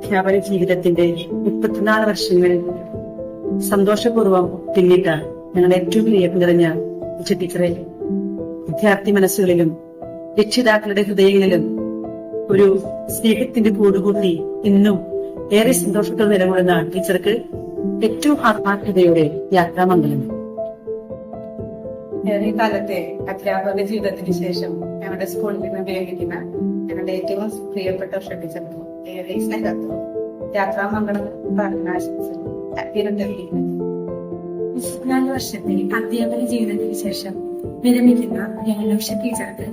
അധ്യാപന ജീവിതത്തിന്റെ 34 വർഷങ്ങൾ സന്തോഷപൂർവ്വം പിന്നിട്ട ഞങ്ങളുടെ ഏറ്റവും പ്രിയപ്പെട്ട നിറഞ്ഞ ടീച്ചറെ, വിദ്യാർത്ഥി മനസ്സുകളിലും രക്ഷിതാക്കളുടെ ഹൃദയങ്ങളിലും ഒരു സ്നേഹത്തിന്റെ കൂടുകൂട്ടി ഇന്നും ഏറെ സന്തോഷത്തോടെ നിലകൊള്ളുന്ന ടീച്ചർക്ക് ഏറ്റവും ആത്മാർത്ഥതയോടെ യാത്രാമംഗലം. ഈ കാലത്തെ അധ്യാപക ജീവിതത്തിന് ശേഷം ഞങ്ങളുടെ സ്കൂളിൽ നിന്ന് വിരമിക്കുന്ന ഞങ്ങളുടെ ഏറ്റവും പ്രിയപ്പെട്ട ടീച്ചർക്ക് ഏറെ സ്നേഹത്തോടെ യാത്രാമംഗളം പ്രാർത്ഥനാശംസകൾ. 34 വർഷത്തെ അധ്യാപന ജീവിതത്തിന് ശേഷം വിരമിക്കുന്ന ഞങ്ങളുടെ ടീച്ചർക്ക്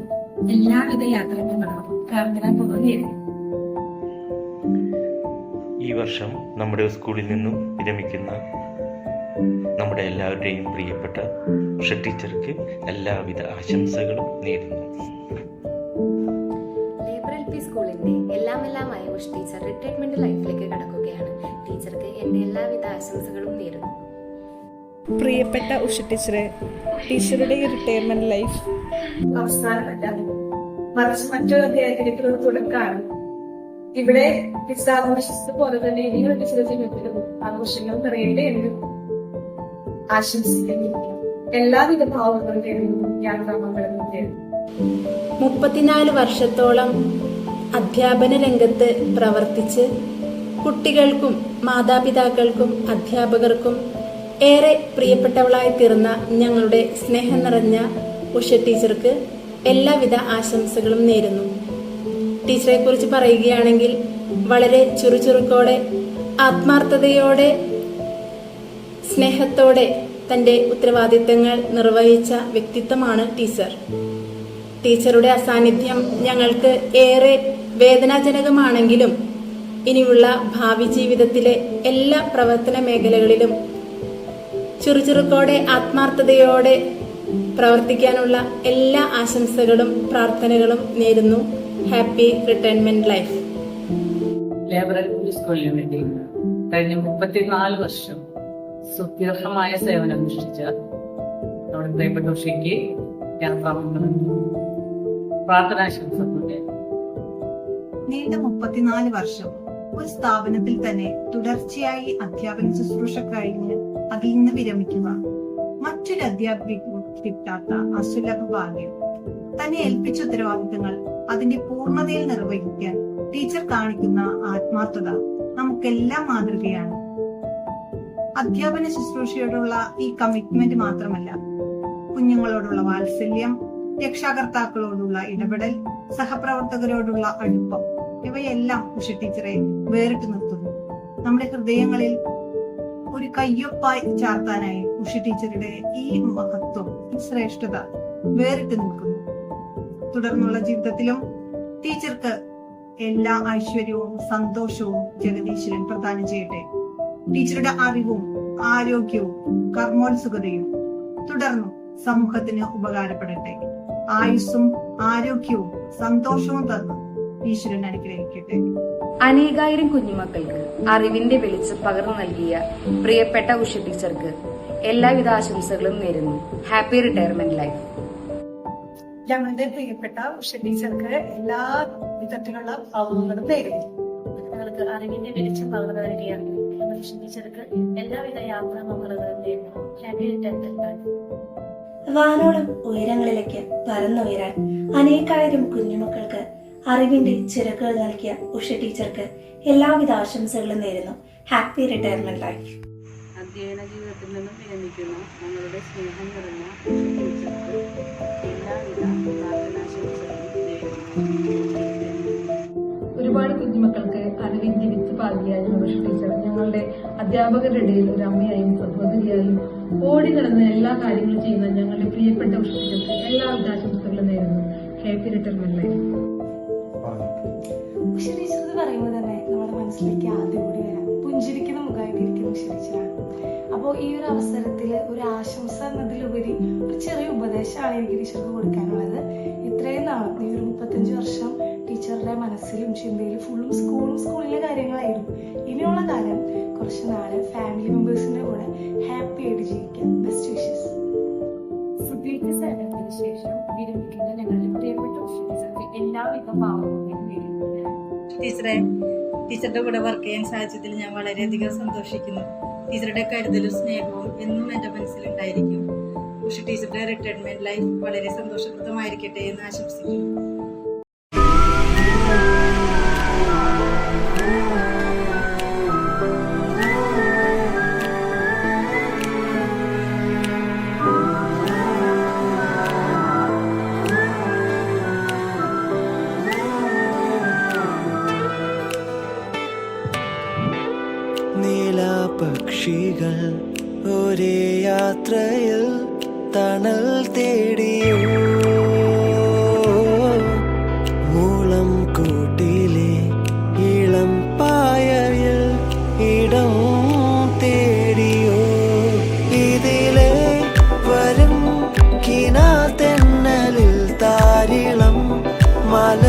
എല്ലാവിധ യാത്രാമംഗളവും പ്രാർത്ഥനാപൂർവ്വം നേരുന്നു. ഈ വർഷം നമ്മുടെ സ്കൂളിൽ നിന്നും വിരമിക്കുന്ന നമ്മുടെ എല്ലാവരുടെയും പ്രിയപ്പെട്ട ഉഷ ടീച്ചർക്ക് എല്ലാവിധ ആശംസകളും നേരുന്നു. സ്കൂളിന്റെ എല്ലാമായ ഉഷ ടീച്ചർ റിട്ടയർമെന്റ് ലൈഫിലേക്ക് കടക്കുകയാണ്. ടീച്ചർക്ക് എന്റെ എല്ലാവിധ ആശംസകളും നേരുന്നു. പ്രിയപ്പെട്ട ഉഷ ടീച്ചറെ, ടീച്ചറുടെ ഈ റിട്ടയർമെന്റ് ലൈഫ് അവസാനമല്ല, മറിച്ച് മറ്റൊരു അധ്യായത്തിലേക്ക് തുടക്കമാണ്. ഇവിടെ ആഘോഷിച്ചത് പോലെ തന്നെ ഇനിയുള്ള ചില ജീവിതത്തിലും ആഘോഷങ്ങൾ നിറയേണ്ടതുണ്ട്. ആശംസിക്കുന്നു. എല്ലാവിധ ഭാവങ്ങളുടെയും യാത്രാമംഗളങ്ങളുടെയും 34 വർഷത്തോളം അധ്യാപന രംഗത്ത് പ്രവർത്തിച്ച് കുട്ടികൾക്കും മാതാപിതാക്കൾക്കും അധ്യാപകർക്കും ഏറെ പ്രിയപ്പെട്ടവളായി തീർന്ന ഞങ്ങളുടെ സ്നേഹം നിറഞ്ഞ ഉഷ ടീച്ചർക്ക് എല്ലാവിധ ആശംസകളും നേരുന്നു. ടീച്ചറെ കുറിച്ച് പറയുകയാണെങ്കിൽ വളരെ ചുറുചുറുക്കോടെ, ആത്മാർത്ഥതയോടെ, സ്നേഹത്തോടെ തൻ്റെ ഉത്തരവാദിത്തങ്ങൾ നിർവഹിച്ച വ്യക്തിത്വമാണ് ടീച്ചർ. ടീച്ചറുടെ അസാന്നിധ്യം ഞങ്ങൾക്ക് ഏറെ വേദനാജനകമാണെങ്കിലും ഇനിയുള്ള ഭാവി ജീവിതത്തിലെ എല്ലാ പ്രവർത്തന മേഖലകളിലും ചുറുചുറുക്കോടെ ആത്മാർത്ഥതയോടെ പ്രവർത്തിക്കാനുള്ള എല്ലാ ആശംസകളും പ്രാർത്ഥനകളും നേരുന്നു. Happy retirement life. ലേബർ സ്കൂളിന് വേണ്ടി കഴിഞ്ഞ 34 വർഷം സുദീർഘമായ സേവനം അനുഷ്ഠിച്ച നമ്മുടെ പ്രിയപ്പെട്ട ഉഷയ്ക്ക് പ്രാർത്ഥനാശംസകളുടെ. നീണ്ട 34 വർഷം ഒരു സ്ഥാപനത്തിൽ തന്നെ തുടർച്ചയായി അധ്യാപന ശുശ്രൂഷ കഴിഞ്ഞ് അതിൽ നിന്ന് വിരമിക്കുക മറ്റൊരു അധ്യാപികയ്ക്കും കിട്ടാത്ത അസുലഭ ഭാഗ്യം. തന്നെ ഏൽപ്പിച്ച ഉത്തരവാദിത്തങ്ങൾ അതിന്റെ പൂർണ്ണതയിൽ നിർവഹിക്കാൻ ടീച്ചർ കാണിക്കുന്ന ആത്മാർത്ഥത നമുക്കെല്ലാം മാതൃകയാണ്. അധ്യാപന ശുശ്രൂഷയോടുള്ള ഈ കമ്മിറ്റ്മെന്റ് മാത്രമല്ല, കുഞ്ഞുങ്ങളോടുള്ള വാത്സല്യം, രക്ഷാകർത്താക്കളോടുള്ള ഇടപെടൽ, സഹപ്രവർത്തകരോടുള്ള അടുപ്പം, ഇവയെല്ലാം ഉഷ ടീച്ചറെ വേറിട്ട് നിർത്തുന്നു. നമ്മുടെ ഹൃദയങ്ങളിൽ ഒരു കയ്യൊപ്പായി ചാർത്താനായി ഉഷ ടീച്ചറുടെ ഈ മഹത്വം, ഈ ശ്രേഷ്ഠത വേറിട്ട് നിൽക്കുന്നു. തുടർന്നുള്ള ജീവിതത്തിലും ടീച്ചർക്ക് എല്ലാ ഐശ്വര്യവും സന്തോഷവും ജഗദീശ്വരൻ പ്രദാനം ചെയ്യട്ടെ. ടീച്ചറുടെ അറിവും ആരോഗ്യവും കർമ്മോത്സുകതയും തുടർന്നും സമൂഹത്തിന് ഉപകാരപ്പെടട്ടെ. ആയുസ്സും ആരോഗ്യവും സന്തോഷവും തന്നു ഈശ്വരൻ അനുഗ്രഹിക്കട്ടെ. അനേകായിരം കുഞ്ഞുമക്കൾക്ക് അറിവിന്റെ വെളിച്ചം പകർന്നു നൽകിയ പ്രിയപ്പെട്ട ഉഷ ടീച്ചർക്ക് എല്ലാവിധ ആശംസകളും നേരുന്നു. Happy retirement life. ഞങ്ങളുടെ പ്രിയപ്പെട്ട ഉഷ ടീച്ചർക്ക് എല്ലാ വിധത്തിലുള്ള ഭാവങ്ങളും നേരുന്നു. ഞങ്ങൾക്ക് അറിവിന്റെ വെളിച്ചം പകർന്നു നൽകിയ ഉഷ ടീച്ചർക്ക് എല്ലാവിധ യാത്രാമംഗളങ്ങളും നേരുന്നു. Happy retirement life. വാനോളം ഉയരങ്ങളിലേക്ക് പറന്നുയരാൻ അനേകായിരം കുഞ്ഞുമക്കൾക്ക് അറിവിന്റെ ചിറകുകൾ നൽകിയ ഉഷ ടീച്ചർക്ക് എല്ലാവിധ ആശംസകളും നേരുന്നു. Happy retirement life. അധ്യയന ജീവിതത്തിൽ നിന്നും വിരമിക്കുന്ന ഞങ്ങളുടെ സ്നേഹം നിറഞ്ഞ ഉഷ ടീച്ചർക്ക് എല്ലാവിധ പ്രാർത്ഥനാശംസകളും നേരുന്നു. ഒരുപാട് കുഞ്ഞുമക്കൾക്ക് അറിവിന്റെ വിത്ത് പാകിയായിരുന്ന ഉഷ ടീച്ചർ ഞങ്ങളുടെ അധ്യാപകരുടെ ഇടയിൽ ഒരു അമ്മയായും സഹോദരിയായും ഓടി നടന്ന എല്ലാ കാര്യങ്ങളും ചെയ്യുന്ന ഞങ്ങളുടെ പ്രിയപ്പെട്ട ഉഷ ടീച്ചർക്ക് എല്ലാവിധ ആശംസകളും നേരുന്നു. Happy retirement life. Usha teacher എന്ന് പറയുമ്പോൾ തന്നെ നമ്മുടെ മനസ്സിലേക്ക് ആദ്യം കൂടി വരാം പുഞ്ചിരിക്കുന്ന മുഖമായിട്ടിരിക്കുന്ന ഉഷ ടീച്ചറാണ്. അപ്പോൾ ഈ ഒരു അവസരത്തിൽ ഒരു ആശംസ എന്നതിലുപരി ഒരു ചെറിയ ഉപദേശമാണ് എനിക്ക് ടീച്ചർക്ക് കൊടുക്കാനുള്ളത്. ഇത്രയും നാളും ഈ ഒരു 35 വർഷം ടീച്ചറുടെ മനസ്സിലും ചിന്തയിലും ഫുള്ളും സ്കൂളിലെ കാര്യങ്ങളായിരുന്നു. ഇനിയുള്ള കാലം കുറച്ച് നാള് ഫാമിലി മെമ്പേഴ്സിന്റെ കൂടെ ഹാപ്പി ആയിട്ട് ജീവിക്കാം. Best wishes. സുദീർഘ സേവനത്തിന് ശേഷം വിരമിക്കുന്ന ഞങ്ങളുടെ പ്രിയപ്പെട്ട ടീച്ചർക്ക് എല്ലാവിധ ഭാവങ്ങളും നേരുന്നു. ടീച്ചറെ, ടീച്ചറുടെ കൂടെ വർക്ക് ചെയ്യാൻ സാധിച്ചതിൽ ഞാൻ വളരെയധികം സന്തോഷിക്കുന്നു. ടീച്ചറുടെ കരുതലും സ്നേഹവും എന്നും എൻ്റെ മനസ്സിലുണ്ടായിരിക്കും. ഉഷ ടീച്ചറുടെ റിട്ടയർമെന്റ് ലൈഫ് വളരെ സന്തോഷപ്രദമായിരിക്കട്ടെ എന്ന് ആശംസിക്കുന്നു. നീലാപക്ഷികൾ ഒരേ യാത്രയിൽ തണൽ തേടിയോ, മൂളം കൂട്ടിലെ ഇളം പായയിൽ ഇടം തേടിയോ, ഇതിലെ വരും കിനാതെന്നലിൽ താരിളം മല